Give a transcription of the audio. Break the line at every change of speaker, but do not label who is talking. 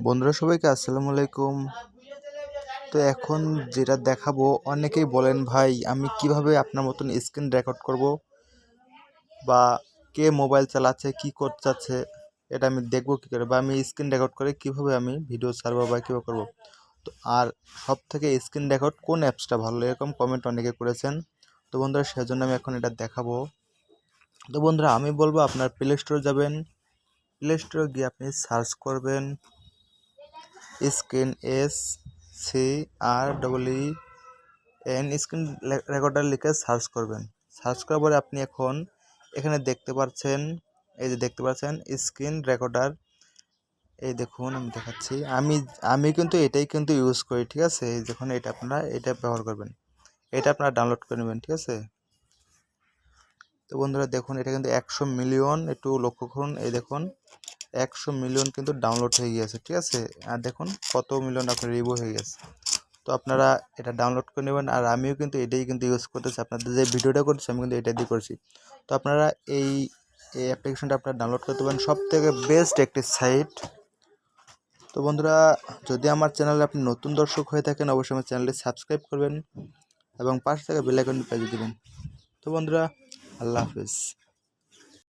বন্ধুরা সবাইকে আসসালামু আলাইকুম। তো এখন যেটা দেখাবো, অনেকেই বলেন ভাই আমি কিভাবে আপনার মতন স্ক্রিন রেকর্ড করব বা কে মোবাইল চালাচ্ছে কি করতে চাচ্ছে এটা আমি দেখবো কী করে, বা আমি স্ক্রিন রেকর্ড করে কিভাবে আমি ভিডিও ছাড়বো বা কীভাবে করবো। তো আর সব থেকে স্ক্রিন রেকর্ড কোন অ্যাপসটা ভালো, এরকম কমেন্ট অনেকে করেছেন। তো বন্ধুরা সেজন্য আমি এখন এটা দেখাবো। তো বন্ধুরা আমি বলবো আপনার প্লে স্টোরে যাবেন, প্লে স্টোরে গিয়ে আপনি সার্চ করবেন স্ক্রিন SCREEN স্ক্রিন রেকর্ডার লিখে সার্চ করবেন। সার্চ করার পরে আপনি এখন এখানে দেখতে পাচ্ছেন, এই যে দেখতে পাচ্ছেন স্ক্রিন রেকর্ডার। এই দেখুন আমি দেখাচ্ছি, আমি কিন্তু এটাই কিন্তু ইউজ করি, ঠিক আছে। এই দেখুন এটা আপনারা এটা ব্যবহার করবেন, এটা আপনারা ডাউনলোড করে নেবেন, ঠিক আছে। তো বন্ধুরা দেখুন এটা কিন্তু 100 মিলিয়ন, একটু লক্ষ্য করুন, এই দেখুন 100 মিলিয়ন কিন্তু ডাউনলোড হয়ে গিয়েছে, ঠিক আছে। আর দেখুন কত মিলিয়ন আপনার রিভিউ হয়ে গেছে। তো আপনারা এটা ডাউনলোড করে নেবেন। আর আমিও কিন্তু এটাই কিন্তু ইউজ করতেছি, আপনাদের যে ভিডিওটা করছি আমি কিন্তু এটা দিয়ে করছি। তো আপনারা এই অ্যাপ্লিকেশনটা আপনারা ডাউনলোড করতে পারেন, সব থেকে বেস্ট একটি সাইট। তো বন্ধুরা যদি আমার চ্যানেলে আপনি নতুন দর্শক হয়ে থাকেন অবশ্যই আমার চ্যানেলটি সাবস্ক্রাইব করবেন এবং পাশে থেকে বেল আইকনটি বাজিয়ে দেবেন। তো বন্ধুরা আল্লাহ হাফেজ।